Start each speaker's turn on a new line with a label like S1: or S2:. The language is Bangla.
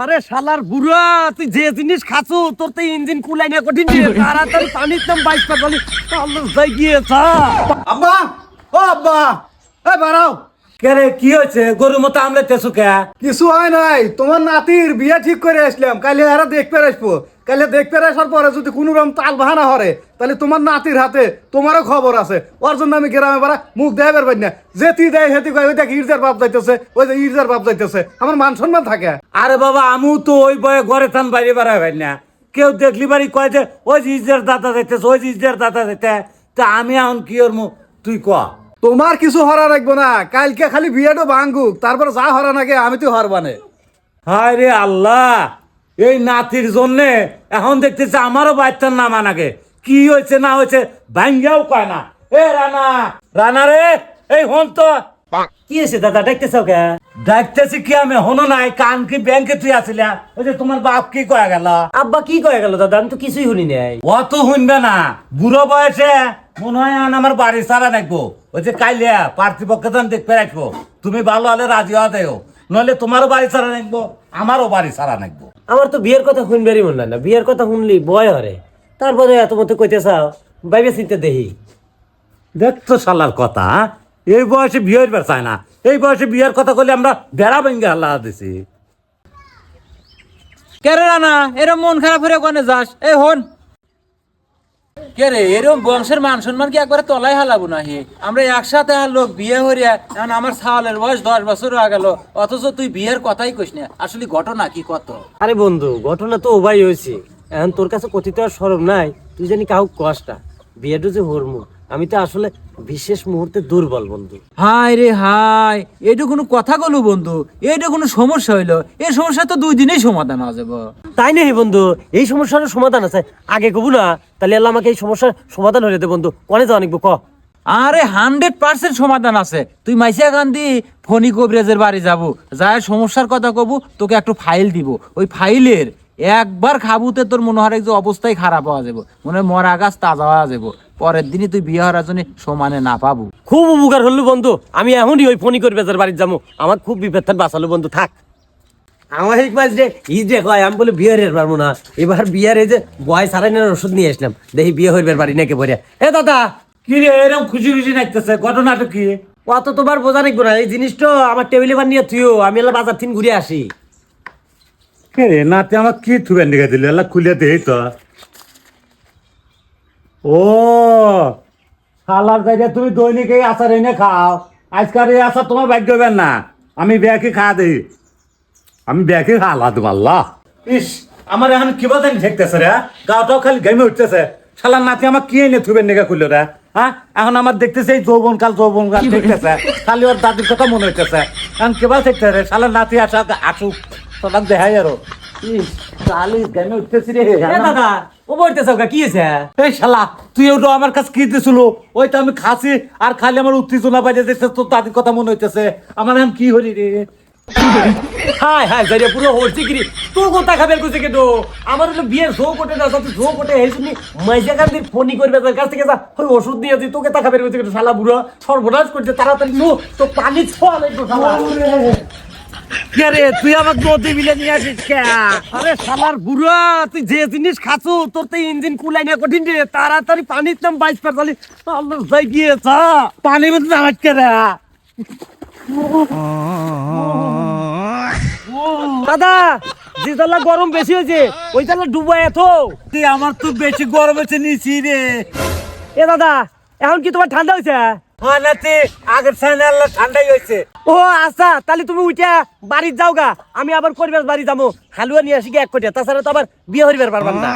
S1: আরে শালার বুড়া, তুই যে জিনিস খাচ্ছু তোর তো ইঞ্জিন কুলাই না কঠিন রে। তাড়াতাড়ি পানির দাম 22 আল্লাহ যাই গিয়েছা।
S2: আব্বা, ও আব্বা, এ বাড়াও।
S1: কে রে, কি হয়েছে? গরুর মতো আমলেতেছো কে?
S2: কিছু হয় নাই, তোমার নাতির বিয়ে ঠিক করে আসলাম। কালে এরা দেখতে আসবো। কালে দেখতে আসার পরে যদি কোনো রকম তাল বাহানা হরে, তাহলে তোমার নাতির হাতে তোমারও খবর আছে। ওর জন্য আমি গ্রামে বাড়া মুখ দেয় বেরবাই না। যেতি দেয় হেতি কয় ওই দেখ ইর্জার বাপ যাইতেছে, ওই যে ইর্জার বাপ যাইতেছে। আমার মান সম্মান থাকে।
S1: আরে বাবা, আমিও তো ওই বয়ে ঘরে থান বাইরে বেড়াই ভাই না। কেউ দেখলি বাড়ি কয় যে ওই যে ইজের দাদা যাইতেছে, ওই যে ইজের দাদা যাইতে। তা আমি এখন কি ওর তুই ক।
S2: তোমার কিছু হরা রাখবো না, কালকে খালি বিয়েটা ভাঙ্গুক, তারপর যা হরা নাকি আমি তো হরবানে।
S1: হায় রে আল্লাহ, এই নাতির জন্যে এখন দেখতেছে আমারও বাচ্চার নাম আনাগে। কি হয়েছে না হয়েছে ভাঙ্গাও কয় না। এ রানা, রানা রে, এই হন তো।
S3: কি হয়েছে দাদা, ডাকতেছ কে?
S1: ডাকতেছি কি আমি হনো নাই, কান কি ব্যাংকে তুই আসিলা? ওই যে তোমার বাপ কি কয়ে গেল?
S3: আব্বা কি কয়ে গেল দাদা? আমি তো কিছুই শুনি নাই।
S1: অত শুনবে না, বুড়ো বয়সে মনে হয় আমার বাড়ি সারা নাকবো। ওই যে কাইলিয়া পার্থিপক্ষে যখন দেখতে রাখবো, তুমি ভালো হলে রাজি হওয়া দেও, নইলে তোমারও বাড়ি সারা নাকবো, আমারও বাড়ি সারা নাকবো।
S3: আমার তো বিয়ের কথা শুনবারই মন না, বিয়ের কথা শুনলি ভয় হরে। তারপরে এত মতো কইতে চাও, বাইবে চিন্তা দেখি।
S1: দেখতো শালার কথা, এই বয়সে বিয়ে হইবার চায় না। এই বয়সে বিয়ের কথা বলে আমরা বেড়া ভেঙ্গে আল্লাহ দিছি।
S4: কেরে রানা, এরম মন খারাপ হয়ে কোনে যাস? এই হন, কে রে, এরম বংশের মান সম্মান কি একবারে তলায় হালাবো না? হে, আমরা একসাথে আর লোক বিয়ে হরিয়া, এখন আমার ছাওয়ালের বয়স 10 বছর হয়ে গেল, অথচ তুই বিয়ের কথাই কইস না। আসলে ঘটনা কি কত?
S3: আরে বন্ধু, ঘটনা তো ওভাই হয়েছে। এখন তোর কাছে কথিত আর সরম নাই, তুই জানি কাউ কষ্টা বিয়েটা যে হরমু। আমি তো আসলে বিশেষ মুহূর্তে দুর্বল বন্ধু।
S4: হাই রে হাই, এইটা কোনো কথা গলু বন্ধু? এইটা কোনো সমস্যা হইলো? এই সমস্যা তো 2 দিনেই সমাধান হয়ে যাবো।
S3: তাই নেই বন্ধু, এই সমস্যার সমাধান আছে। আগে কবু না, তাহলে আল্লাহ আমাকে এই সমস্যার সমাধান হয়ে যেতে বন্ধু। কনে যাওয়া নিকবো ক?
S4: আরে 100% সমাধান আছে। তুই মাইসিয়া গান্ধী ফণি কবিরাজের বাড়ি যাবো, যার সমস্যার কথা কবু, তোকে একটু ফাইল দিব। ওই ফাইলের একবার খাবুতে তোর মনে হয় যে অবস্থায় খারাপ হওয়া যাবো, মনে হয় মরা গাছ তাজা হওয়া যাবো। পরের দিনই তুই বিয়ে হওয়ার জন্য সমানে না পাবো।
S3: খুব উপকার হলো বন্ধু, আমি এখনই ওই ফোনই করে বেজার বাড়ি যাবো। আমার খুব বিপদ থেকে বাঁচালো বন্ধু, থাক। আমার এই মাস যে যে কয়, আমি বলে বিয়ে হইতে পারবো না। এবার বিয়ের এই যে বয় সারাইনের ওষুধ নিয়ে আসলাম, দেখি বিয়ে হইবার বাড়ি নাকি বলে। এ দাদা,
S1: কি রে, এরকম খুশি খুশি নাচতেছে, ঘটনাটা কি?
S3: অত তোমার বোঝা রাখবো না। এই জিনিসটা আমার টেবিলে বানিয়ে থুইও, আমি এলা বাজার থেকে ঘুরে আসি।
S1: কে রে নাতি, আমার কি থুবেন দিকে দিল, এলা খুলে দেই তো। ও শালার জায়গায় তুমি দৈনিক এই আচার এনে খাও, আজকাল এই আচার তোমার ভাগ্য হবেন না। আমি ব্যাকে খা দেই, আমি ব্যাকে খাওয়া তোমার আল্লাহ। ইস, আমার এখন কি বাজানি ঠেকতেছে রে, গাওটাও খালি ঘেমে উঠতেছে। শালার নাতি আমার কি এনে থুবেন দিকে খুললো রে? হ্যাঁ, এখন আমার দেখতেছে এই যৌবনকাল ঠেকতেছে, খালি ওর দাদির কথা মনে হইতেছে। এখন কেবা ঠেকতেছে রে, শালার নাতি আসুক সবাক দেখাই আরো। ইস, শালি ঘেমে উঠতেছি রে।
S3: এ দাদা, ও বলতেছ কি হয়েছে?
S1: এই শালা, তুই ওটা আমার কাছে কি দিছিল? ওই তো আমি খাসি আর খালি আমার উত্তেজনা বাইরে যাচ্ছে, তোর দাদির কথা মনে হইতেছে। আমার এখন কি হলি রে?
S3: হাই হাই জারিয়া পুরো হরছি কিরি। তো কথা খাবের কইছে কেটো? আমার হলো বিয়ের শো কোটে না, তুই শো কোটে এই শুনি মাইজা গান্ধির ফোনই করবে, তার কাছ থেকে যা ওই ওষুধ নিয়ে তুই তোকে তা খাবের কইছে কেটো? শালা বুড়ো সর্বনাশ করছে, তাড়াতাড়ি নো তো পানি ছোয়া লাগবে শালা।
S1: কে রে, তুই আমার নদী বিলে নিয়ে আসিস কে? আরে শালার বুড়া, তুই যে জিনিস খাচ্ছু তোর তো ইঞ্জিন কুলাই না কঠিন রে। তাড়াতাড়ি পানির দাম 22 আল্লাহ যাই গিয়েছা। পানি মধ্যে নামাজ কে রে?
S3: দাদা, যে তালা গরম বেশি হয়েছে ওই তালা ডুবাই এত।
S1: তুই আমার তো বেশি গরম হচ্ছে নিছি রে।
S3: এ দাদা, এখন কি তোমার ঠান্ডা হয়েছে?
S1: হ্যাঁ নাতি, আগের সাইনে আল্লাহ ঠান্ডাই হয়েছে।
S3: ও আচ্ছা, তাহলে তুমি উঠে বাড়ির যাও গা, আমি আবার করবে বাড়ি যাবো। হালুয়া নিয়ে আসি এক কোটিয়া, তাছাড়া তো আবার বিয়ে হইবার পারবাম না।